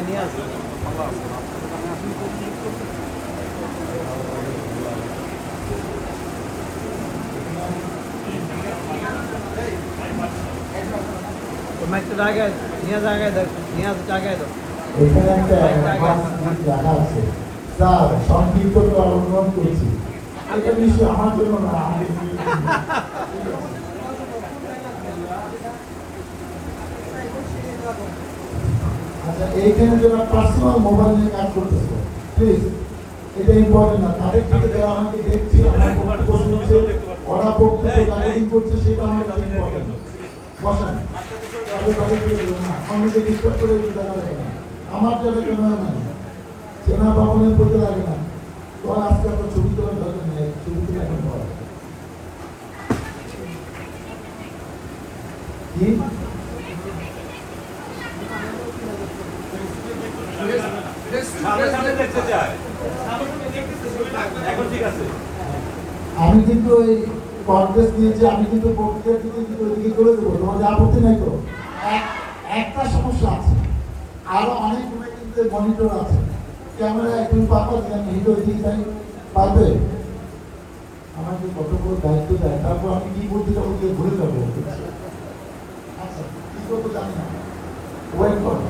নিয়ে আসবে। একটা জায়গায় নিয়ে জায়গায় দাও, নিয়ে জায়গায় দাও। এখানে একটা জায়গা আছে স্যার, সংক্ষিপ্ত অনুরোধ করছি, এটা নিশ্চয় আমার জন্য না। আচ্ছা, এইখানে যারা পার্সোনাল মোবাইল নিয়ে কাজ করতেছে, প্লিজ এটা ইম্পর্টেন্ট না। তাদের থেকে যারা আমাকে দেখছে, আমার বক্তব্য শুনছে, ওরা বক্তব্য রেকর্ডিং করছে, সেটা আমার কাছে ইম্পর্টেন্ট। বসেন, আমাকে ডিস্টার্ব করে আমার যাদের ক্যামেরা নাই, চেনা ভবনের করতে লাগে না। তো আজকে একটা ছবি তোলার দরকার নেই, ছবি তুলে এখন পড়া কি আমি কিন্তু এই কনগ্রেস নিয়েছি, আমি কিন্তু প্রক্রিয়া থেকে কিন্তু ওইদিকে করে দেবো, তোমাদের আপত্তি নাই তো? একটা সমস্যা আছে, আরো অনেকগুলো কিন্তু মনিটর আছে, ক্যামেরা এখন পাবো যে আমি হিটো ওইদিকে যাই পারবে? আমাকে কত বড় দায়িত্ব দেয়, তারপর আমি কি করতে যাবো, গিয়ে ঘুরে যাবো। আচ্ছা, কি করবো জানি না, ওয়েট করো।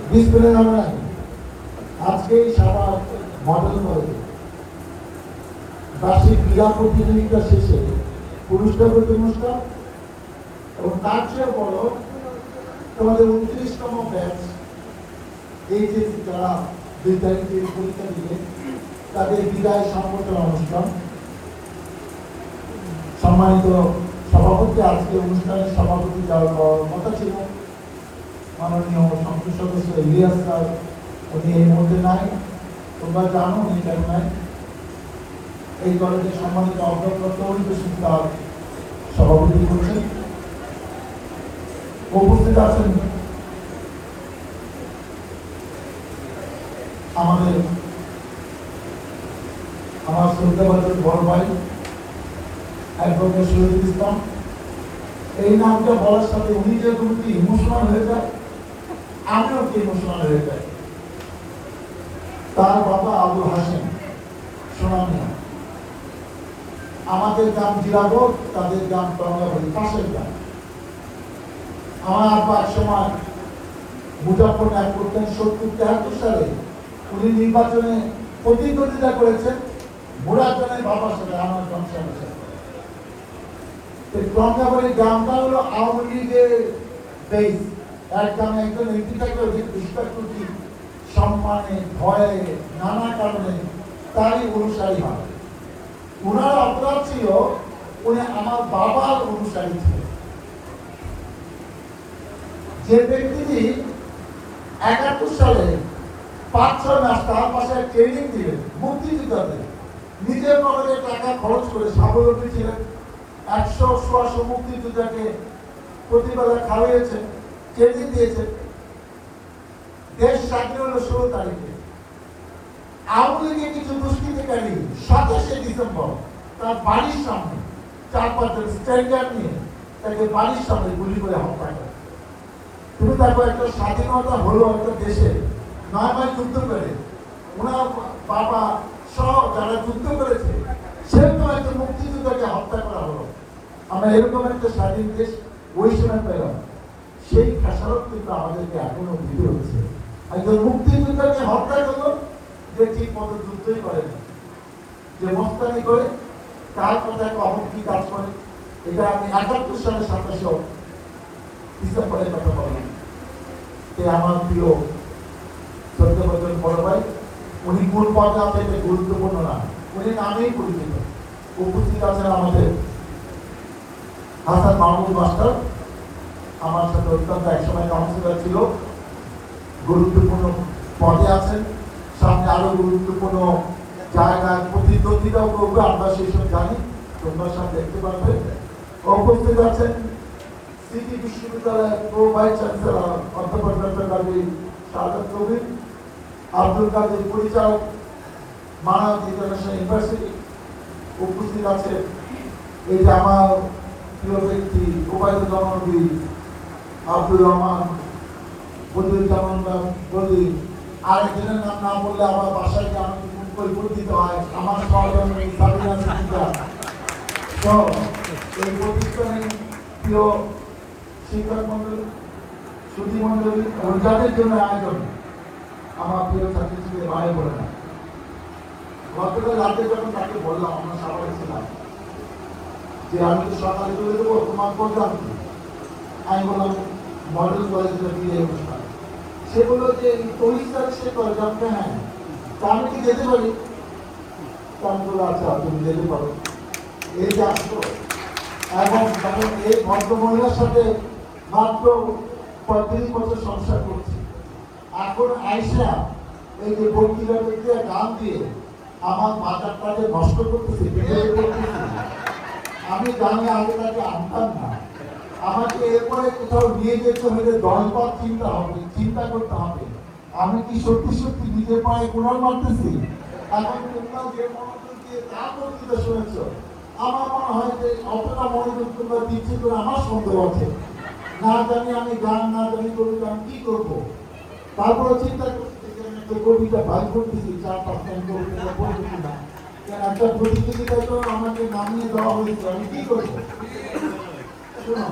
ডিসপ্লে আমরা আজকেই সারা মডেল করে বার্ষিক ক্রীড়া প্রতিযোগিতা শেষে পুরস্কার অনুষ্ঠান, এবং তার চেয়ে বড় তোমাদের 29তম ব্যাচ এই যে যারা 2 তারিখে পরীক্ষা দিলে তাদের বিদায় সংবর্ধনা অনুষ্ঠান। সম্মানিত সভাপতি, আজকে অনুষ্ঠানের সভাপতি যাওয়ার কথা ছিল মাননীয় সংসদ সদস্য ইলিয়াস স্যার, উনি এই মুহূর্তে নাই, তোমরা জানো উনি কেন নাই। এই কলেজের সম্মানিত অধ্যক্ষ তার সভাপতি করছেন। উপস্থিত আছেন আমার শ্রদ্ধাভাজন বড় ভাই অ্যাডভোকেট শহীদুল ইসলাম। এই নামটা বলার সাথে উনি যেরকম কি ইমোশনাল হয়ে যায়, আমিও কি ইমোশনাল হয়ে যাই। তার বাবা আবুল হাসেম সোনামিয়া, আমাদের গ্রাম জিরাগড়, তাদের গ্রাম টঙ্গাবাড়ি, পাশের গ্রাম। আমার আব্বা এক সময় মুজাফর ন্যায় করতেন 70-73 সালে। উনি নির্বাচনে প্রতিদ্বন্দ্বিতা করেছেন মুরাদনের বাবার সাথে, আমার সংসারের সাথে। টঙ্গাবাড়ি গ্রামটা হলো আওয়ামী লীগের বেস। এক গ্রামে একজন এমপি থাকলে ওদের দুষ্কৃতি সম্মানে ভয়ে নানা কারণে তারই অনুসারী হয়। উনার অপরাধ ছিল উনি আমার বাবার অনুসারী ছিলেন। যে ব্যক্তিটি 71 সালে 5-6 মাস তার পাশে ট্রেনিং দিলেন মুক্তিযোদ্ধাদের, নিজের পকেটে টাকা খরচ করে স্বাবলম্বী ছিলেন, 100-150 মুক্তিযোদ্ধাকে প্রতিবেলা খাওয়িয়েছেন, ট্রেনিং দিয়েছেন। দেশ স্বাধীন হলো 16 তারিখে। আওয়ামী লীগের কিছু দুষ্কৃতিকারী 27 ডিসেম্বর তার বাড়ির সামনে 4-5 জন স্ট্যান্ডার্ড নিয়ে তাকে বাড়ির সামনে গুলি করে হত্যা করে। তুমি দেখো, একটা স্বাধীনতা হলো একটা দেশে 9 মাস যুদ্ধ করে, ওনার বাবা সহ যারা যুদ্ধ করেছে সেরকম একটা মুক্তিযুদ্ধকে হত্যা করা হলো। আমরা এরকম একটা স্বাধীন দেশ ওই সময় পেলাম, সেই খেসারত কিন্তু আমাদেরকে এখনো দিতে হচ্ছে। একজন মুক্তিযুদ্ধকে হত্যা করলো যে ঠিক মতো যুদ্ধই করে না, যে মস্তানি করে, তার কথা কখন কি কাজ করে। এটা আমি 71 সালে 27 ডিসেম্বরের কথা বললাম। আমার প্রিয় 14 বছর বড় ভাই, উনি কোন পদে আছে এটা গুরুত্বপূর্ণ না, উনি নামেই পরিচিত। উপস্থিত আছেন আমাদের হাসান মাহমুদ মাস্টার, আমার সাথে অত্যন্ত একসময় কাউন্সিলর ছিল, গুরুত্বপূর্ণ পদে আছেন। সামনে আরো গুরুত্বপূর্ণ জায়গায় প্রতিদ্বন্দ্বিতাও করবে, আমরা সেসব জানি, তোমরা সব দেখতে পারবে। উপস্থিত আছেন সিটি বিশ্ববিদ্যালয়ের প্রো ভাইস চ্যান্সেলর অধ্যাপক ডক্টর কাজী শাহাদাত কবির, আব্দুল কাদের পরিচালক, মানব ইন্টারন্যাশনাল ইউনিভার্সিটি। উপস্থিত আছে এই যে আমার প্রিয় ব্যক্তি ওবায়দুর রহমান, আব্দুর রহমান, বদিউজ্জামান বা বদি, আরেকজনের নাম না বললে আমার বাসায় গিয়ে আমাকে কৈফিয়ত দিতে হয়, আমার সহকর্মী সাবিনা সিদ্দিকা। তো এই প্রতিষ্ঠানের প্রিয় শিক্ষক মন্ডলী, সুধী মন্ডলী এবং যাদের জন্য আয়োজন, আমার প্রিয় ছাত্রী ভাই বলে না, গতকাল রাতে যখন তাকে বললাম, আমরা সবাই ছিলাম, যে আমি তো সকালে চলে দেবো, তোমার প্রোগ্রাম কি? আমি বললাম মডেল কলেজের বিয়ে অনুষ্ঠান। সে বললো যে পরিষ্কার সে প্রোগ্রামটা, হ্যাঁ, তা আমি কি যেতে পারি? তা আমি বললো আচ্ছা তুমি যেতে পারো। এই যে আসতো, এবং তখন এই ভদ্রমহিলার সাথে মাত্র 35 বছর সংসার করছি, এখন আইসা এই যে বক্তৃতা দিয়ে গান দিয়ে আমার বাজারটাকে নষ্ট করতেছে, আমি জানি আগে তাকে আনতাম না। আমাকে এরপরে কোথাও নিয়ে যেতে হলে 10 বার চিন্তা করতে হবে, আমি কি সত্যি সত্যি নিজের পায়ে কোরআন মারতেছি? এখন তোমরা যে মনোযোগ দিয়ে তা বক্তৃতা শুনেছ, আমার মনে হয় যে অতটা মনোযোগ তোমরা দিচ্ছে করে আমার সন্দেহ আছে। না জানি আমি গান, না জানি কবিতা, আমি কি করবো? তারপরে চিন্তা করছি যে আমি একটা কবিতা ভাই করতেছি, 4-5 লাইন কবিতা বলবো কিনা, একটা প্রতিযোগিতায় তো আমাকে নামিয়ে দেওয়া হয়েছে, আমি কি করবো? শোনো,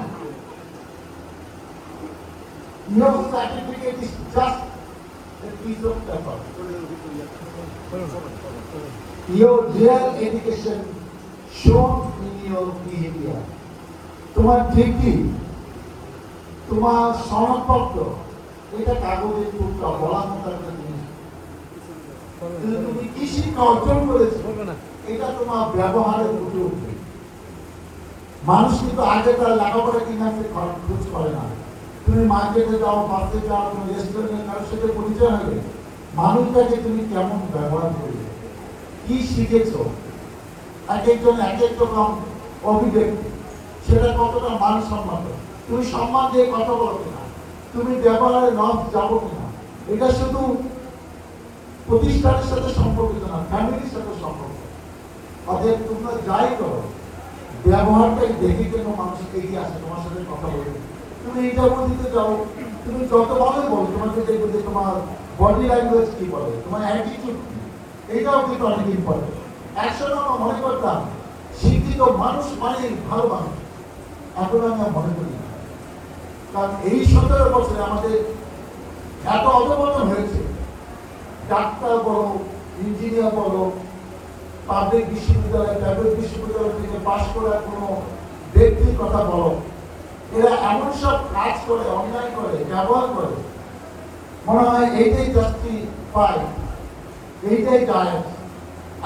your certificate is just a piece of paper. Your real education shown in your behavior. তোমার ডিগ্রি, তোমার সনদপত্র, এটা কাগজের টুকরা, বলার মতো একটা জিনিস। তুমি কি শিক্ষা অর্জন করেছো, এটা তোমার ব্যবহারের ফুটে উঠবে। মানুষ কিন্তু আগে তার লেখাপড়া কিনা খোঁজ করে না। তুমি মার্কেটে যাও, বাসে যাও, তুমি রেস্টুরেন্টে কারোর সাথে পরিচয় হবে, মানুষটাকে তুমি কেমন ব্যবহার করবে, কি শিখেছো, এক একজন এক এক রকম অভিব্যক্তি, সেটা কতটা মানসম্মত, তুমি সম্মান দিয়ে কথা বলো কিনা, তুমি ব্যবহারে লস যাবো কিনা, এটা শুধু প্রতিষ্ঠানের সাথে সম্পর্কিত না, ফ্যামিলির সাথে সম্পর্কিত। অতএব তোমরা যাই করো, ব্যবহারটাই দেখে কেন মানুষ এগিয়ে আসে তোমার সাথে কথা বলবে। তুমি ইন্টারভিউ দিতে যাও, তুমি যত ভালোই বলো, তোমাকে দেখবে যে তোমার বডি ল্যাঙ্গুয়েজ কি বলে, তোমার অ্যাটিটিউড কি, এইটাও কিন্তু অনেক ইম্পর্টেন্ট। একসময় আমরা মনে করতাম শিক্ষিত মানুষ মানে ভালো মানুষ, এখন আমি মনে করি না। কারণ এই 17 বছরে আমাদের এত অবমতন হয়েছে, ডাক্তার বলো, ইঞ্জিনিয়ার বলো, পাবলিক বিশ্ববিদ্যালয়, প্রাইভেট বিশ্ববিদ্যালয় থেকে পাশ করা কোনো ব্যক্তির কথা বলো, এরা এমন সব কাজ করে, অন্যায় করে, ব্যবহার করে, মনে হয় এইটাই জাস্টিফাই, এইটাই গায়ক।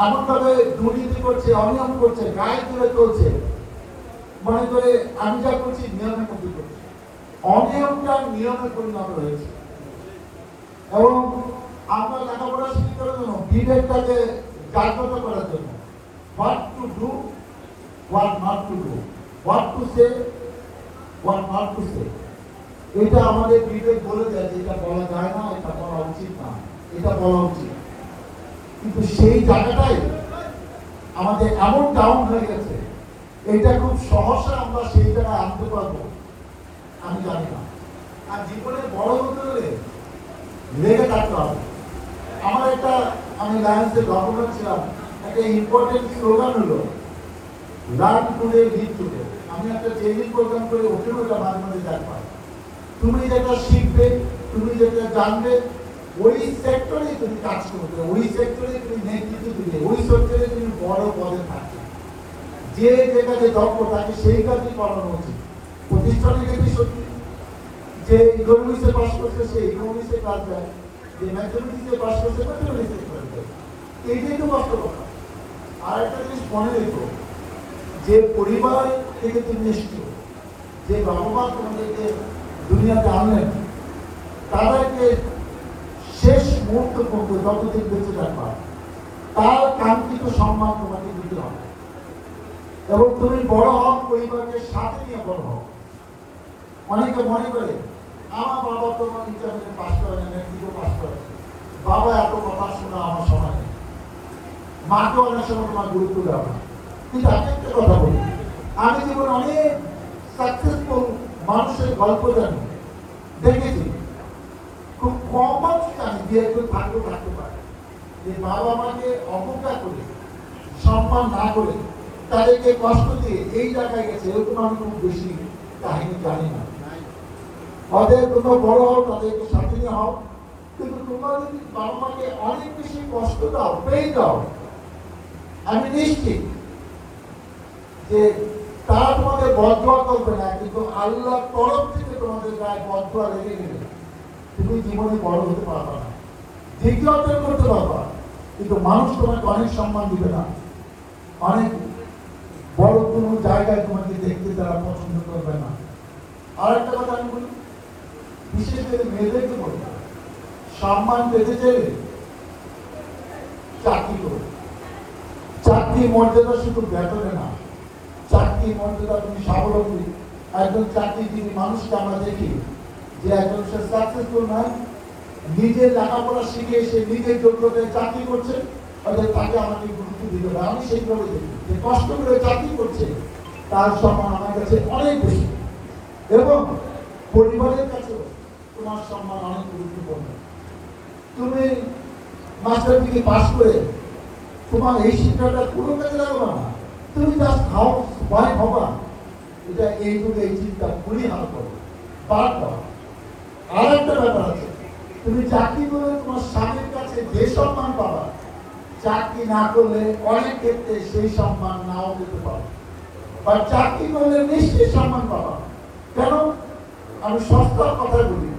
এমনভাবে দুর্নীতি করছে, অনিয়ম করছে, গায়ে তুলে চলছে, মনে করে আমি যা করছি নিয়মের মধ্যে করছি। অনিয়মটা নিয়মে পরিণত হয়েছে। এবং আমরা লেখাপড়া শিক্ষার জন্য, বিবেকটাকে জাগ্রত করার জন্য, what to do, what not to do, what to say, what not to say, এটা আমাদের বিবেক বলে দেয় যে এটা বলা যায় না, এটা বলা উচিত না, এটা বলা উচিত। কিন্তু সেই জায়গাটাই আমাদের এমন ডাউন হয়ে গেছে, এটা খুব সহসা আমরা সেই জায়গায় আনতে পারবো আমি জানি না। আর জীবনে বড় হতে হলে লেগে থাকতে হবে। আমার একটা, আমি লায়েন্সের গভর্নর ছিলাম, একটা ইম্পর্টেন্ট স্লোগান হলো লার্ন টুডে লিড টুডে। আমি একটা ট্রেনিং প্রোগ্রাম করে ওখানে ওটা মাঝে মাঝে দেখলাম, তুমি যেটা শিখবে, তুমি যেটা জানবে, ওই সেক্টরে তুমি কাজ করবে, ওই সেক্টরে তুমি নেতৃত্ব দিবে, ওই সেক্টরে তুমি বড় পদে থাকবে। যে কাজে দক্ষ তাকে সেই কাজই করানো উচিত। প্রতিষ্ঠানের ক্ষেত্রে সত্যি, যে ইকোনমিক্সে পাস করছে সে ইকোনমিক্সে কাজ দেয়, যে ম্যাথমেটিক্সে পাস করছে ম্যাথমেটিক্সে কাজ দেয়, এইটাই তো বাস্তবতা। আর একটা জিনিস মনে রেখো, যে পরিবার থেকে তুমি এসছো, যে বাবা মা তোমাদেরকে দুনিয়াতে আনলেন, তাদেরকে শেষ মুহূর্ত পর্যন্ত যতদিন বেঁচে থাকবা, তার কাঙ্ক্ষিত সম্মান তোমাকে দিতে হবে। এবং তুমি বড় হও, পরিবারকে সাথে নিয়ে বড় হও। অনেকে মনে করে আমার বাবা তোমার ইন্টারমিডিয়েট পাস করে না, মেট্রিকও পাস করে, বাবা এত কথা শোনা আমার সময় নেই, মাকে অনেক সময় তোমার গুরুত্ব দেওয়া না। কিন্তু আমি একটা কথা বলি, আমি জীবনে অনেক সাকসেসফুল মানুষের গল্প জানি, দেখেছি, কম মানুষ জানি যে একটু থাকতে পারে যে বাবা মাকে অবজ্ঞা করে সম্মান না করে তাদেরকে কষ্ট দিয়ে এই জায়গায় গেছে, এরকম আমি খুব বেশি কাহিনী জানি না। তাদের তোমরা বড় হও, তাদেরকে সাথে নিয়ে হও, কিন্তু তোমরা যদি বাবা মাকে অনেক বেশি কষ্ট দাও, পেয়ে দাও, আমি নিশ্চিত যে তারা তোমাদের বদয়া করবে না, কিন্তু আল্লাহর তরফ থেকে তোমাদের গায়ে বদয়া লেগে গেলে তুমি জীবনে বড় হতে পারবে না, ডিগ্রি অর্জন করতে পারবা, কিন্তু মানুষ তোমাকে অনেক সম্মান দিবে না, অনেক বড় কোনো জায়গায় তোমাকে দেখতে তারা পছন্দ করবে না। আর একটা কথা আমি বলি, বিশেষ করে মেয়েদেরকে বলি, সম্মান পেতে চাইলে চাকরি করো। চাকরি মর্যাদা শুধু বেতনে না, চাকরি মর্যাদা তুমি স্বাবলম্বী। একজন চাকরিজীবী মানুষকে আমরা দেখি যে একজন সে সাকসেসফুল ম্যান, নিজের লেখাপড়া শিখে সে নিজের যোগ্যতায় চাকরি করছে, তাকে আমাকে গুরুত্ব দিতে হবে। আমি সেইভাবে দেখি যে কষ্ট করে চাকরি করছে তার সম্মান আমার কাছে অনেক বেশি, এবং পরিবারের কাছেও তোমার সম্মান অনেক গুরুত্বপূর্ণ। তুমি মাস্টার ডিগ্রি পাস করে তোমার এই শিক্ষাটা কোনো কাজে লাগবে না, তুমি জাস্ট হাউস ওয়াইফ হবা, এটা এই যুগে এই চিন্তা খুবই হাল করো, বাদ দাও। আর একটা ব্যাপার আছে, তুমি চাকরি করে তোমার স্বামীর কাছে যে সম্মান পাবা, চাকরি না করলে অনেক ক্ষেত্রে সেই সম্মান নাও পেতে পারো, বা চাকরি করলে নিশ্চয়ই সম্মান পাবা। কেন? আমি সস্তার কথা বলি,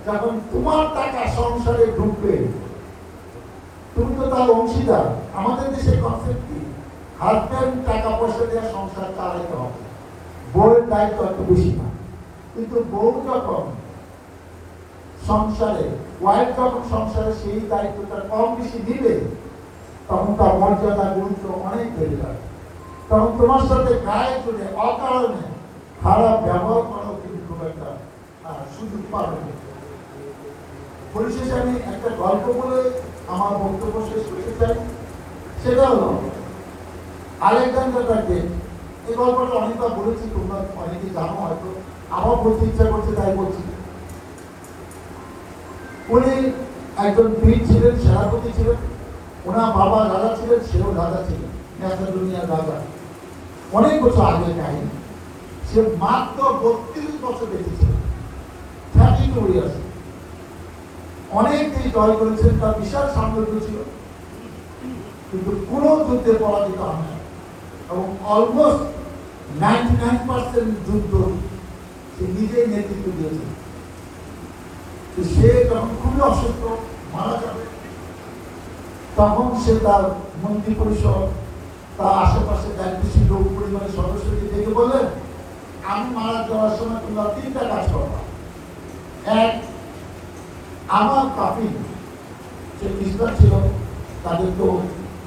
যখন তোমার টাকা সংসারে ঢুকবে তুমি তো তার অংশীদার। আমাদের দেশে কনসেপ্ট কি, হাজব্যান্ড টাকা পয়সা দিয়ে সংসার চালাতে হবে, বউয়ের দায়িত্ব এত বেশি না। কিন্তু বউ যখন সংসারে, ওয়াইফ যখন সংসারে সেই দায়িত্বটা কম বেশি নিবে, তখন তার মর্যাদা গুরুত্ব অনেক বেড়ে যায়। তখন তোমার সাথে গায়ে চলে অকারণে খারাপ ব্যবহার করাও কিন্তু খুব একটা সুযোগ পাবে। পরিশেষে আমি একটা গল্প বলে আমার বক্তব্য শেষ করতে চাই। সেটা হলো আলেকজান্ডার দ্য গ্রেট। এই গল্পটা অনেকবার বলেছি, তোমরা অনেকে জানো, হয়তো আমার বলতে ইচ্ছা করছে তাই বলছি। উনি একজন বীর ছিলেন, সেনাপতি ছিলেন, ওনার বাবা রাজা ছিলেন, সেও রাজা ছিলেন, ম্যাসেডোনিয়ার রাজা। অনেক বছর আগে কাহিনী, সে মাত্র 32 বছর বেঁচেছিলেন, 32 ইয়ার্স। অনেক দেশ জয় করেছেন, তার বিশাল সাম্রাজ্য ছিল, কিন্তু কোন যুদ্ধে পরাজিত হন না, এবং অলমোস্ট 99% যুদ্ধ সে নিজেই নেতৃত্ব দিয়েছে। সে যখন খুবই অসুস্থ, মারা যাবে, তখন সে তার মন্ত্রী পরিষদ, তার আশেপাশে দায়িত্বশীল লোক পরিবারের সদস্যকে ডেকে বললেন, আমি মারা যাওয়ার সময় তোমরা 3টা কাজ করবা। এক, আমার কাফিন যে খ্রিস্টান ছিল তাদের তো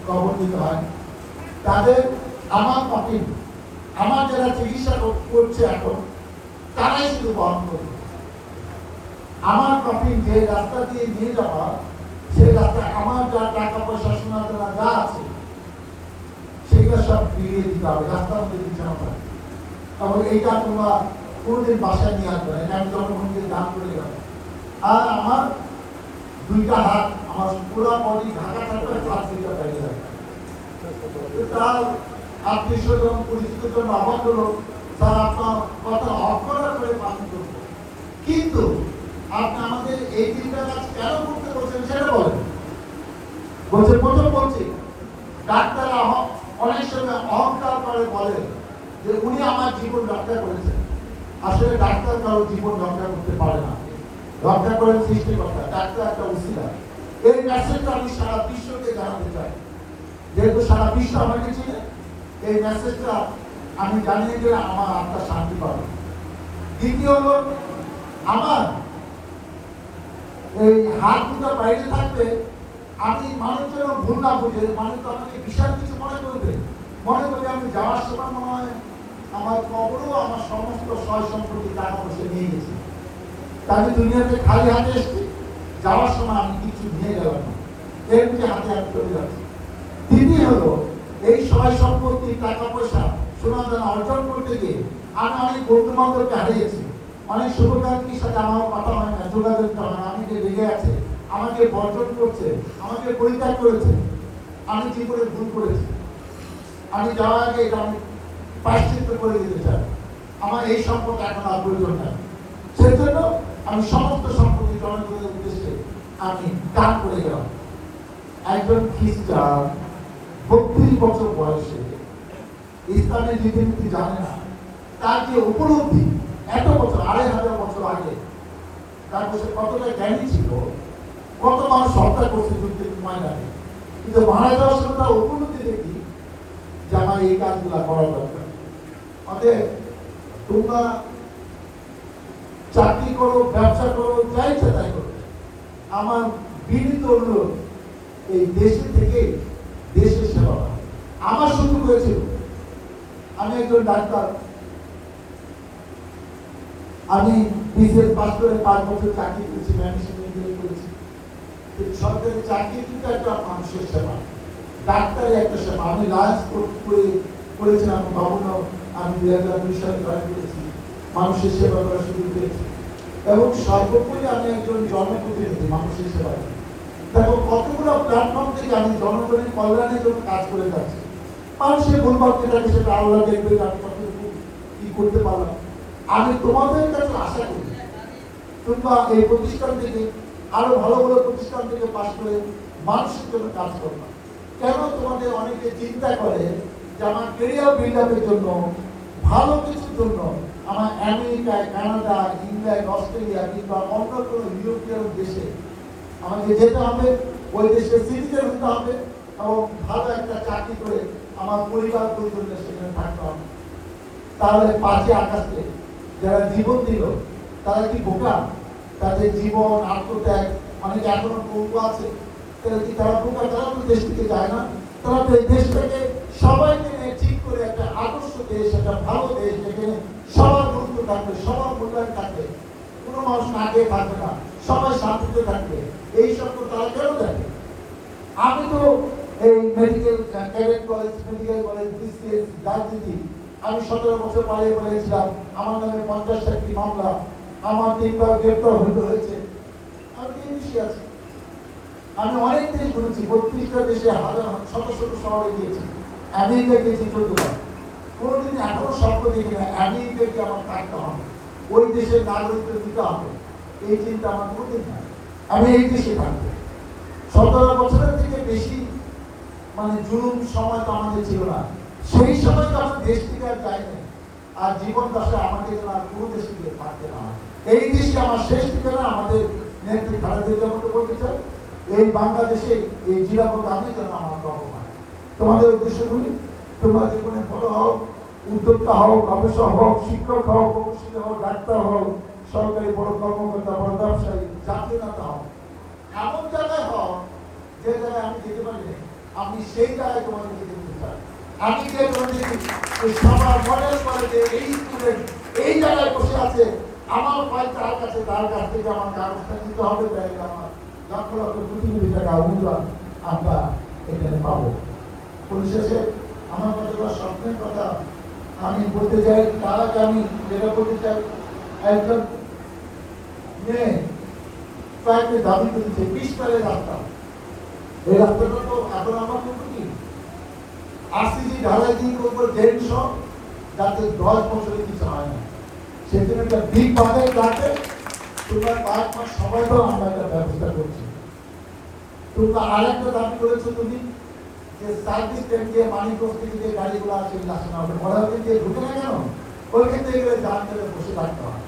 কবর দিতে হয়, তাদের আমার কাফিন, আমার যারা চিকিৎসা করছে এখন তারাই শুধু বহন করবে। আমার কাফিন যে রাস্তা দিয়ে নিয়ে যাওয়া, সেই রাস্তায় আমার যা টাকা পয়সা সোনা দানা যা আছে সেগুলো সব ফিরিয়ে দিতে হবে, রাস্তার মধ্যে বিছানো হয়। তবে এইটা তোমরা কোনোদিন বাসায় নিয়ে আসবে না, এটা আমি জনগণকে দান করে গেলাম। আর আমার 2টা হাত, আমার পুরো বডি ঢাকা থাকবে, হাত 2টা বাইরে থাকবে। তার আত্মীয় স্বজন পরিচিত জন অবাক হলো, তার আপনার কথা অক্ষরা করে পালন করবো, কিন্তু আপনি আমাদের এই 3টা কাজ কেন করতে বলছেন সেটা বলেন। বলছে, প্রথম বলছি, ডাক্তাররা অনেক সময় অহংকার করে বলে যে উনি আমার জীবন রক্ষা করেছেন। আসলে ডাক্তার কারো জীবন রক্ষা করতে পারে না, রক্ষা করেন সৃষ্টিকর্তা, ডাক্তার একটা উসিলা। এই মেসেজটা আমি সারা বিশ্বকে জানাতে চাই, যেহেতু সারা বিশ্ব আমাকে চিনে, এই মেসেজটা আমি জানিয়ে গেলে আমার আত্মা শান্তি পাবে। দ্বিতীয় হলো, আমার এই হাত 2টা বাইরে থাকবে, আমি মানুষের ভুল না বুঝে, মানুষ তো আমাকে বিশাল কিছু মনে করবে, আমি যাওয়ার সময় মনে হয় আমার কবরও আমার সমস্ত সয় সম্পত্তি টাকা পয়সা নিয়ে গেছি, আমি দুনিয়াতে খালি হাতে এসেছি, যাওয়ার সময় আমি কিছু নিয়ে গেলাম না, এমনি হাতে হাতে চলে যাচ্ছি। তৃতীয় হলো, এই সয় সম্পত্তি টাকা পয়সা সোনা দানা অর্জন করতে গিয়ে আমি অনেক বন্ধু বান্ধবকে হারিয়েছি, অনেক শুভকাঙ্ক্ষীর সাথে আমার কথা হয় না, যোগাযোগটা হয় না, আমাকে রেগে আছে, আমাকে বর্জন করছে, আমাকে পরিত্যাগ করেছে, আমি কি করে ভুল করেছি, আমি যাওয়ার আগে এটা আমি প্রায়শ্চিত্ত করে দিতে চাই। আমার এই সম্পর্ক এখন আর প্রয়োজন নাই। সেজন্য আমি সমস্ত সম্পত্তি জনগণের উদ্দেশ্যে আমি দান করে গেলাম। একজন খ্রিস্টান 32 বছর বয়সে ইসলামের রীতিনীতি জানে না, তার যে উপলব্ধি এত বছর 2500 বছর আগে, তার কাছে কতটা জ্ঞানী ছিল, কত মানুষ হত্যা করছে যুদ্ধের ময়দানে, কিন্তু মারা যাওয়ার সময় তার উপলব্ধি দেখি যে আমার এই কাজগুলা করা দরকার। অতএব তোমরা চাকরি করো, ব্যবসা করো, যাই ইচ্ছা তাই করো, আমার বিনীত অনুরোধ এই দেশে থেকে দেশের সেবা করা। আমার শুরু হয়েছিল, আমি একজন ডাক্তার, আমি বিশেষ পাস করে 5 বছর চাকরি করেছি, ম্যানেজমেন্ট করেছি। সরকারি চাকরি কিন্তু একটা মানুষের সেবা, ডাক্তারের একটা সেবা। আমি লাঞ্চ করেছিলাম ভবন, আমি 2002 সালে জয়েন করেছি, মানুষের সেবা করা শুরু করেছি এবং সর্বোপরি আমি একজন জনপ্রতিনিধি মানুষের সেবা। দেখো কতগুলো প্ল্যাটফর্ম থেকে আমি জনগণের কল্যাণের জন্য কাজ করে যাচ্ছি। মানুষের ভুলভাবকে থাকে সেটা আল্লাহ দেখবে, আমি কতটুকু কি করতে পারলাম। আমি তোমাদের কাছে আশা করি তোমরা এই প্রতিষ্ঠান থেকে আরো ভালো ভালো প্রতিষ্ঠান থেকে পাশ করে মানুষের জন্য কাজ করবা। কেন তোমাদের অনেকে চিন্তা করে যে আমার ক্যারিয়ার বিল্ড আপের জন্য, ভালো কিছুর জন্য আমার আমেরিকায়, কানাডা, ইংল্যান্ড, অস্ট্রেলিয়া কিংবা অন্য কোনো ইউরোপীয় দেশে আমাকে যেতে হবে, ওই দেশে সিটিজেন হতে হবে এবং ভালো একটা চাকরি করে আমার পরিবার পরিজনদের সেখানে থাকতে হবে। তাহলে 5 আগস্টে যারা জীবন দিল তারা কি বোকা? তাদের জীবন, আত্মত্যাগ, অনেকে এখনো পঙ্গু আছে, তারা কি তারা বোকা? তারা তো দেশ থেকে যায় না, তারা তো এই দেশটাকে সবাইকে নিয়ে ঠিক করে একটা আদর্শ দেশ, একটা ভালো দেশ, যেখানে সবার গুরুত্ব থাকবে, সবার মূল্যায়ন থাকবে, কোনো মানুষ না খেয়ে থাকবে না, সবাই শান্তিতে থাকবে, এই সব তো তারা কেন দেখে? আমি তো এই medical cadet college, medical college, BCS, রাজনীতি আমি 17 বছর পালিয়ে বেরিয়েছিলাম, আমার নামে 50-টি মামলা, আমার 3 বার গ্রেপ্তার হতে হয়েছে। আমি কি বেশি আছি? আমি অনেক দেশ ঘুরেছি, 32টা দেশে, হাজার শত শত শহরে গিয়েছি, আমেরিকা গিয়েছি 14 বার। কোনোদিন এখনো স্বপ্ন দেখি না আমেরিকাকে আমার থাকতে হবে, ওই দেশের নাগরিকত্ব দিতে হবে, এই চিন্তা আমার কোনোদিন না। আমি এই দেশে থাকবো। 17 বছরের থেকে বেশি মানে জুলুম সময় তো আমাদের ছিল না, সেই সময় তো আমার দেশ থেকে আর যায়নি। আর জীবন দশা আমাকে যেন আর কোনো দেশ থেকে থাকতে না হয়, এই দেশে আমার শেষ ঠিকানা। আমাদের নেত্রী খালেদা জিয়ার মতো বলতে চাই, এই বাংলাদেশে এই জিরাপদ আমি যেন আমার গর্ব হয়। তোমাদের উদ্দেশ্যগুলি, তোমরা জীবনে বড় হও, উদ্যোক্তা হও, গবেষক হও, শিক্ষক হও, প্রকৌশলী হও, ডাক্তার হও, সরকারি বড় কর্মকর্তা, বড় ব্যবসায়ী, জাতীয় নেতা হও, এমন জায়গায় হও যে জায়গায় আমি যেতে পারি না, আমি সেই জায়গায় তোমাদেরকে যেতে চাই। আমি যে তোমাদেরকে সবার মডেল করে যে এই স্টুডেন্ট এই জায়গায় বসে আছে, আমার ভাই তার কাছে, তার কাছ থেকে আমার কাগজটা নিতে হবে, তাই আমার লক্ষ লক্ষ কোটি কোটি টাকা অনুদান আমরা এখানে পাবো। পরিশেষে আমার কতগুলো স্বপ্নের কথা আমি বলতে চাই। তার আগে আমি যেটা বলতে চাই, একজন মেয়ে কয়েকটি দাবি করেছে 20 মাইলের রাস্তা, এই রাস্তাটা তো এখন আমার কিন্তু কি আরসিসি ঢালাই দিয়ে উপর ড্রেন সহ, যাতে 10 বছরে কিছু হয় না, সেজন্য একটা বিগ বাজার কাটে। তোমরা 5 মাস সময় দাও, আমরা একটা ব্যবস্থা করছি। তোমরা আরেকটা দাবি করেছো তুমি যে সার্ভিস ট্রেন দিয়ে মানিকগঞ্জ থেকে যে গাড়িগুলো আছে আসে না, বড়াতে দিয়ে ঢুকে না কেন, ওইখান থেকে গেলে যান করে বসে থাকতে হয়।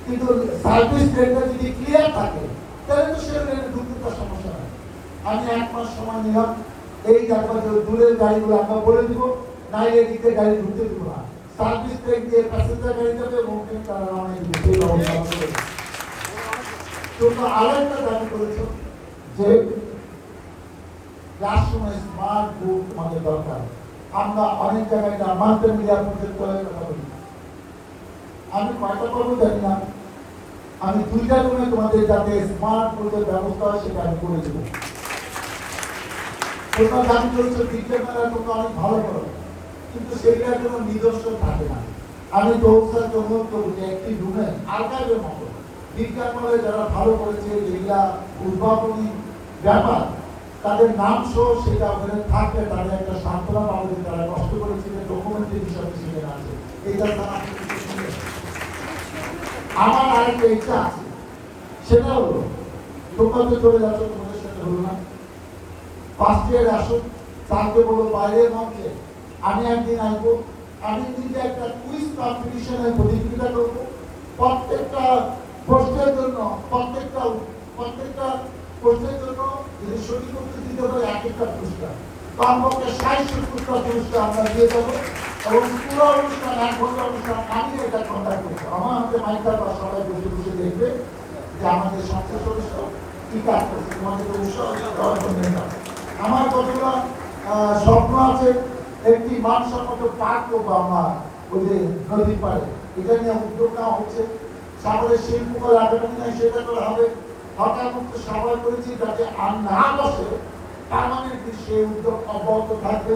কিন্তু সার্ভিস ট্রেনটা যদি ক্লিয়ার থাকে তাহলে তো সে ট্রেনে ঢুকতে তার সমস্যা নেই। আমি 1 মাস সময় নিলাম, এই জায়গা দূরের গাড়িগুলো আমরা বলে দিব, নাইলে দিকে গাড়ি ঢুকতে দিব না, সার্ভিস ট্রেন দিয়ে প্যাসেঞ্জার গাড়ি যাবে এবং তারা রওনা দিবে, সেই ব্যবস্থা করে। তোমরা আরেকটা দাবি করেছো যে ক্লাসরুমে স্মার্ট বুক আমাদের দরকার। আমরা অনেক জায়গায় মাল্টি মিডিয়া প্রজেক্ট করে কথা বলি, আমি কয়টা করবো জানি না, আমি 2টা রুমে তোমাদের যাতে স্মার্ট বোর্ডের ব্যবস্থা হয় সেটা আমি করে দেবো। তোমরা দাবি করেছো বিজ্ঞানীরা তোমরা অনেক ভালো করো, কিন্তু সেটার কোনো নিদর্শন থাকে না। আমি দৌড়ার জন্য একটি রুমে আর্কাইভের মতো বিজ্ঞান বলে যারা ভালো করেছে যেগুলা উদ্ভাবনী ব্যাপার তাদের নাম সহ সেটা ওখানে থাকলে তাদের একটা সান্ত্বনা পাবে যে তারা কষ্ট করেছিল ডকুমেন্টের হিসাবে সেখানে আছে এইটা তারা আমার আরেকটা ইচ্ছা আছে সেটা হলো তোমরা তো চলে যাচ্ছ তোমাদের সাথে হলো না ফার্স্ট ইয়ার আসুন তাকে বলো বাইরের মঞ্চে আমি একদিন আসবো আমি নিজে একটা কুইজ কম্পিটিশনের প্রতিযোগিতা করবো প্রত্যেকটা প্রশ্নের জন্য প্রত্যেকটা প্রশ্নের জন্য যদি সঠিক উত্তর দিতে পারে এক একটা পুরস্কার কমপক্ষে 60-70টা পুরস্কার আমরা দিয়ে দেবো এবং পুরো অনুষ্ঠান 1 ঘন্টা অনুষ্ঠান আমি এটা কন্ডাক্ট করবো আমার হাতে মাইকটা বা সবাই বসে বসে দেখবে যে আমাদের সংসদ সদস্য কি কাজ করছে তোমাদের উৎসাহ দেওয়ার জন্য আমার কতগুলো স্বপ্ন আছে একটি মানসম্মত পার্ক করবো আমরা ওই যে নদীর পাড়ে এটা নিয়ে উদ্যোগ নেওয়া হচ্ছে সাগরের শিল্পকলা একাডেমি নাই সেটা করা হবে হঠাৎ মুক্ত সবাই করেছি যাতে আর না বসে পার্মানেন্টলি সেই উদ্যোগ অব্যাহত থাকবে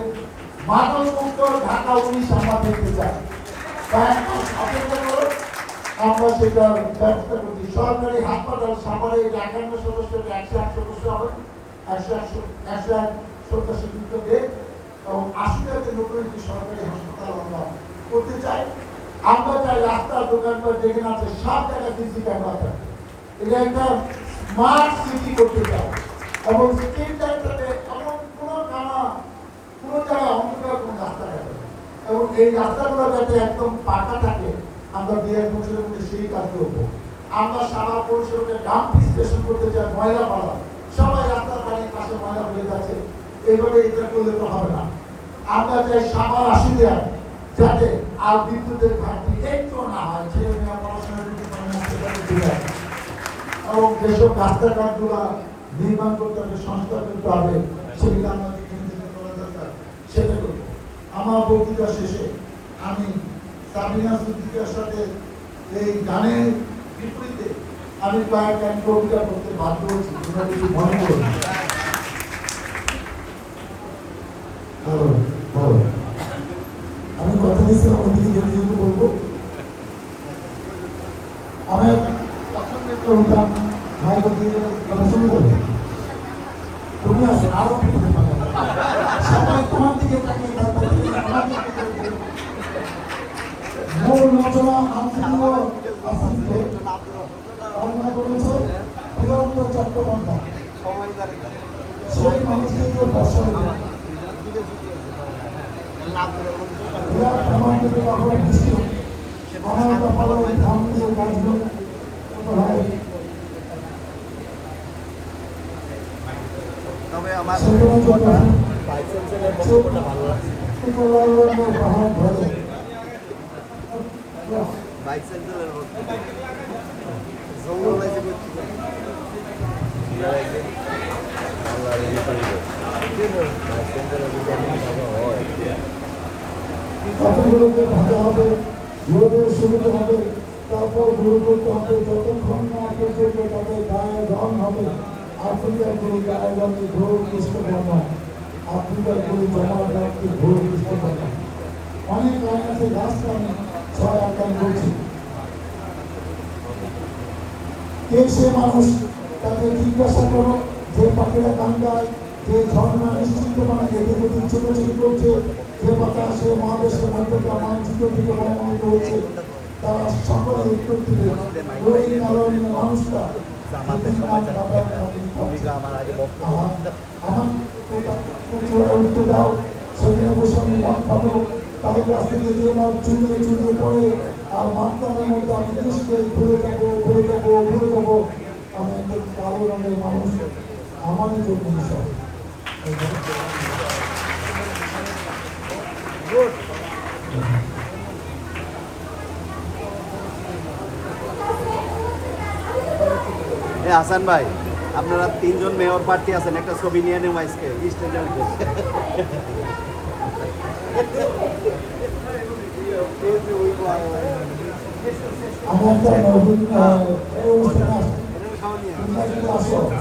মাদক মুক্ত ঢাকা 19 আমরা দেখতে চাই অপেক্ষা করে আমরা সেটা ব্যবস্থা করছি সরকারি হাসপাতাল সাভারে 51 সদস্যের 108 সদস্য হবে 101 সদস্য বেড এবং 80টাতে নতুন একটি সরকারি হাসপাতাল আমরা করতে চাই আমরা চাই রাস্তার দোকানপাট যেখানে আছে সব জায়গায় সিসি ক্যামেরা থাকে এটা একটা স্মার্ট সিটি করতে চাই এবং স্ট্রিট লাইটটাতে এমন কোনো জায়গায় অন্ধকার কোনো রাস্তা থাকে এবং এই রাস্তাগুলো যাতে একদম পাকা থাকে আমরা 2-1 বছরের মধ্যে সেই কাজ করবো আমরা সারা পৌরসভাকে ডাম্পিং স্টেশন করতে চাই ময়লা পালা সবাই রাস্তার পাশে ময়লা হয়ে যাচ্ছে এইভাবে এটা করলে তো হবে না আমরা চাই সাবার 80 দেওয়া যাতে আর বিদ্যুতের ঘাটতি একটু না হয় ছেলে মেয়ে পড়াশোনা এবং যেসব রাস্তাঘাটগুলো নির্মাণ করতে হবে সংস্কার করতে হবে সেগুলো আমাদের করা দরকার সেটা করবো আমার বক্তৃতা শেষে আমি সাবিনা সিদ্দিকার সাথে এই গানের বিপরীতে আমি কয়েকটা কবিতা করতে বাধ্য হচ্ছি তোমরা কিছু মনে করো আমি কথা দিয়েছিলাম ওদিকে যেতে বলবো আমি অনুদান ভাই শুরু করবো তুমি আসো আরো সবাই তোমার দিকে তাকিয়ে মূল রচনা বর্ণনা করেছে প্রিয়ন্ত চট্টোপাধ্যায় সেই মানুষকে বর্ষা তবে আমার বাইক সেন্টারের কতগুলোকে ভালো হবে গুরুদের সুবিধা হবে তারপর গুরু করতে হবে যতক্ষণ না পর্যন্ত তাদের গায়ে রং হবে আফ্রিকার গুরু গায়ে রঙে ঘোর কৃষ্ণ বর্ণ আফ্রিকার গুরু জমা রাখতে ঘোর কৃষ্ণ বর্ণ অনেক গান আছে লাস্ট আমি 6-8 গান বলছি কে সে মানুষ তাকে জিজ্ঞাসা করো যে পাখিরা গান গায় যে ঝর্ণা নিশ্চিত মানে এদের প্রতি ছোটাছুটি করছে যে বাতাসে মহাদেশের মধ্যে মানচিত্র থেকে মনোনীত হয়েছে তারা সকলে উত্তর দিবে ওই কারণে মানুষটা আমার উত্তর দাও সেখানে বসে আমি মত পাবো তাদের কাছ থেকে যে আমার চুলিয়ে পড়ে আর মাত্রার মধ্যে আমি দেশকে ঘুরে যাবো আমি একজন কালো রঙের মানুষ আমাদের জন্য বিষয় হাসান ভাই আপনারা 3 জন মেয়র প্রার্থী আছেন একটা ছবি নিয়ে নেন আজকে স্টেজে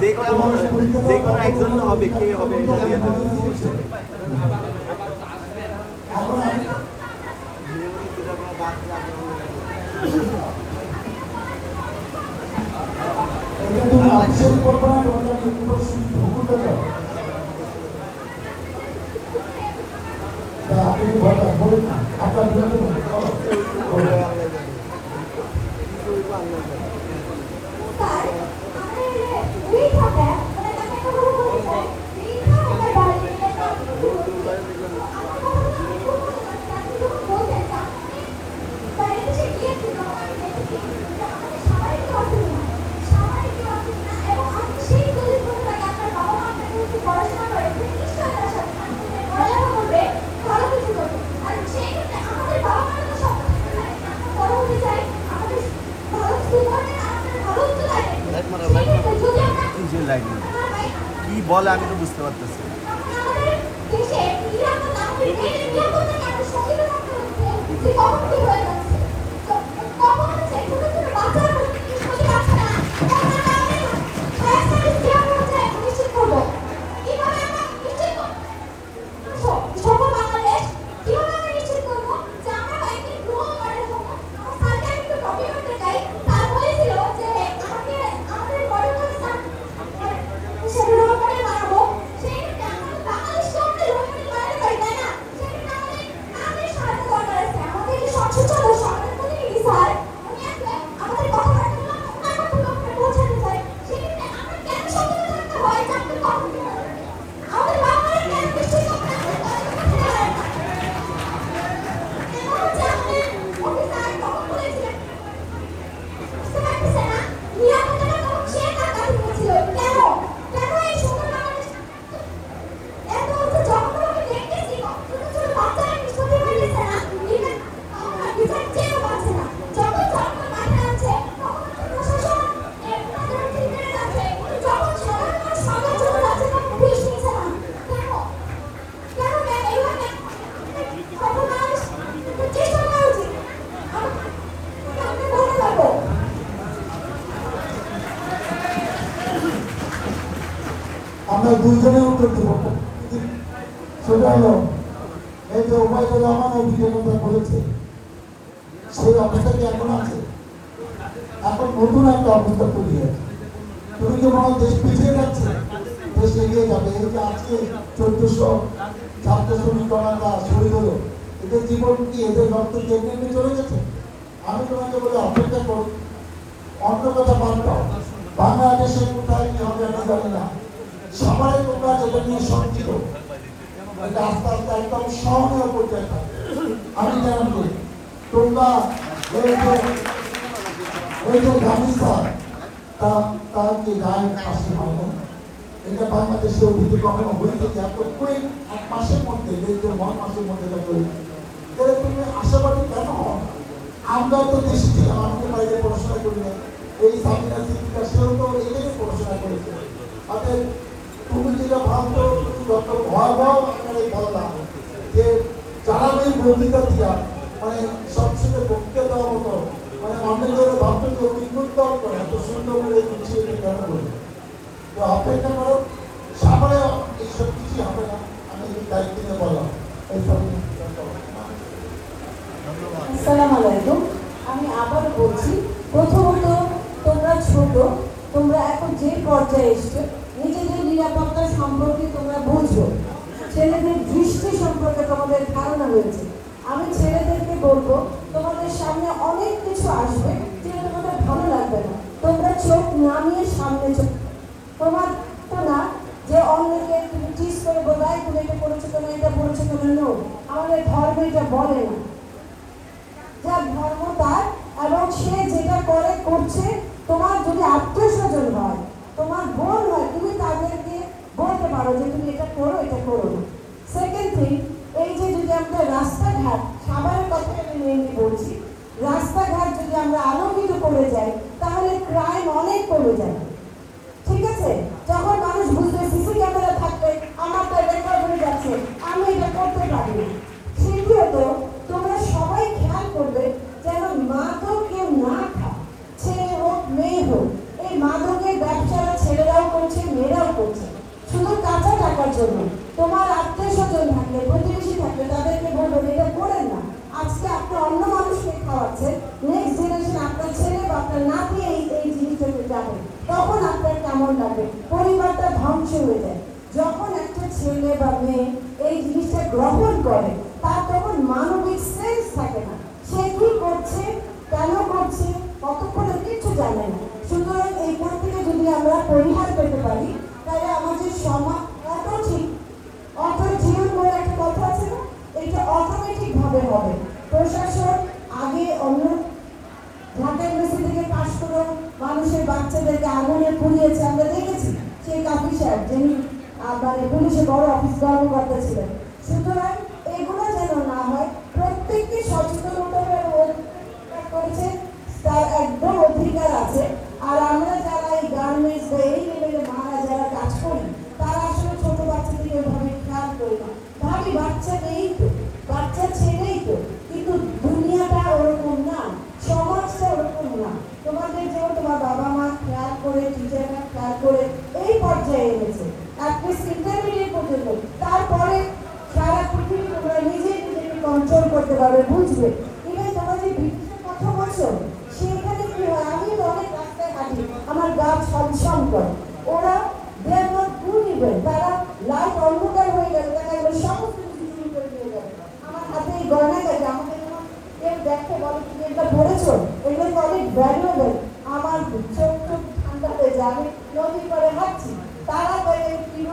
যে কোনো একজন হবে কে হবে এটা তুমি অফিসের করবো না, তোমাকে আমি উপর হুকুমটা দাও। আপনি ভয়টা বলুন না, আপনার বিরুদ্ধে কি বলে আমি তো বুঝতে পারতেছি। আমরা দুইজনে উত্তর দেব। সেটা হলো এই যে উপায়টা আমার অভিজ্ঞতা বলেছে, সেই অবস্থা কি এখন আছে? এখন নতুন একটা অবস্থা তৈরি হয়েছে। তুমি কি মনে দেশ পিছিয়ে যাচ্ছে, দেশ এগিয়ে যাবে? এই যে আজকে 1400 ছাত্র শ্রমিক জনতা শহীদ হলো, এদের জীবন কি এদের রক্ত কেমনি চলে গেছে? আমি তোমাকে বলে অপেক্ষা করো, অন্য কথা বাদ দাও। বাংলাদেশে কোথায় কি হবে আমি জানি না, সবাই তোমরা যেটা নিয়ে শঙ্কিত, এটা আস্তে আস্তে একদম সহনীয় পর্যায়ে থাকবে। আমি জানি তোমরা এই যে গামছা তার কি গায়ে ফাঁসি হবে, এটা বাংলাদেশে অভিযোগ কখনো হয়ে থেকে এত করে 1 মাসের মধ্যে, 1.5 মাসের মধ্যে এটা করে তুমি আশাবাদী কেন? আমরা তো দেশে ছিলাম, আমাদের বাইরে পড়াশোনা করি না। এই সামিনা সিদ্দিকা সেও তো এখানে পড়াশোনা করেছে। অর্থাৎ তুমি যেটা ভাবতো, তুমি যত ভয়াবহ আকারে বললাম যে যারা ওই বক্তৃতা দিয়া মানে সবচেয়ে বক্তৃতা দেওয়ার মতো, মানে অনেকের ভাবতো যে বিমুক্ত করে এত সুন্দর করে গুছিয়ে কেন বলি। তো অপেক্ষা করো, সামনে এইসব কিছুই হবে না। আমি দায়িত্ব নিয়ে বললাম এইসব। আসসালামু আলাইকুম। আমি আবারও বলছি, প্রথমত তোমরা ছোট, তোমরা এখন যে পর্যায়ে এসছো নিজেদের নিরাপত্তা সম্পর্কে তোমরা বুঝো, ছেলেদের দৃষ্টি সম্পর্কে তোমাদের ধারণা হয়েছে। আমি ছেলেদেরকে বলবো তোমাদের সামনে অনেক কিছু আসবে যেটা তোমাদের ভালো লাগবে না, তোমরা চোখ নামিয়ে সামনে চোখ। তোমার তো না যে অন্যকে তুমি টিস করে বোঝায় তুমি এটা করেছো কেন, এটা করেছো কেন। নো, আমাদের ধর্ম এটা বলে না। যার ধর্ম তার, এবং সে যেটা করে করছে। তোমার যদি আত্মীয়স্বজন হয়, তোমার বোন হয়, তুমি তাদেরকে বলতে পারো যে তুমি এটা করো, এটা করো না। সেকেন্ড থিং, এই যে যদি আমরা রাস্তাঘাট, খাবারের কথা আমি মেনলি বলছি, রাস্তাঘাট যদি আমরা আলোকিত করে যাই তাহলে ক্রাইম অনেক কমে যাবে। ঠিক আছে, যখন মানুষ বুঝবে সিসি ক্যামেরা থাকবে, আমার তো রেকর্ড হয়ে যাচ্ছে, আমি এটা করতে পারি না। তৃতীয়ত, তোমরা সবাই খেয়াল করবে যেন মাদক কেউ না খায়, ছেলে হোক মেয়ে হোক। এই মাদকের ব্যবসারা ছেলেরাও করছে, মেয়েরাও করছে, শুধু কাঁচা টাকার জন্য। তোমার আত্মীয় স্বজন থাকলে, প্রতিবেশী থাকলে তাদেরকে বলবেন এটা করেন না। আজকে আপনি অন্য মানুষকে খাওয়াচ্ছেন, নেক্সট জেনারেশন আপনার নাতি এই জিনিসটাকে যাবে, তখন আপনার কেমন লাগবে? পরিবারটা ধ্বংস হয়ে যায়। যখন একটা ছেলে বা মেয়ে এই জিনিসটা গ্রহণ করে, তার তখন মানবিক সেন্স থাকে না, সে কি করছে, কেন করছে, কতক্ষণে কিচ্ছু জানে না। সুতরাং এইখান থেকে যদি আমরা পরিহার পেতে পারি, তাহলে আমাদের সমাজ অটো জীবন বলে একটা কথা আছে না, এটা অটোমেটিক ভাবে হবে। প্রশাসন আগে অন্য ঢাকা ইউনিভার্সিটি থেকে পাশ করে মানুষের বাচ্চাদেরকে আগুনে পুড়িয়েছে, আমরা দেখেছি। সেই কাফি সাহেব যিনি মানে পুলিশের বড় অফিস কর্মকর্তা ছিলেন। সুতরাং এগুলো যেন না হয়, প্রত্যেককে সচেতন হতে হবে, করেছে তার একদম অধিকার আছে। আর আমরা যারা এই গার্মেন্টস বা এই লেভেলে মারা যারা কাজ করি, তারা আসলে ছোট বাচ্চাদের ওইভাবে খেয়াল করি না, ভাবি বাচ্চা নেই তো, বাচ্চা ছেলেই তো, কিন্তু দুনিয়াটা ওরকম না, সমাজটা ওরকম না। তোমাদের যেমন তোমার বাবা মা খেয়াল করে, টিচাররা খেয়াল করে এই পর্যায়ে এনেছে, অ্যাটলিস্ট ইন্টারমিডিয়েট পর্যন্ত, তারপরে সারা পৃথিবী তোমরা নিজেকে কন্ট্রোল করতে পারবে, বুঝবে। ইভেন তোমরা যে ব্রিটিশের কথা বলছো, সেখানে কি হয়, আমি তো অনেক রাস্তায় হাঁটি, আমার গাছ সবসম করে, ওরা দে আর নট গুড ইভেন, তারা লাইট অন্ধকার হয়ে গেল, দেখা গেল সমস্ত কিছু শুরু করে দিয়ে যাবে। আমার হাতে এই গয়না গেছে, আমাকে যখন কেউ দেখে বলে তুমি এটা পড়েছো, এগুলো তো অনেক ভ্যালুয়েবল, আমার চোখ ঠান্ডা হয়ে যায়, আমি নদীর পরে হাঁটছি, তারা বলে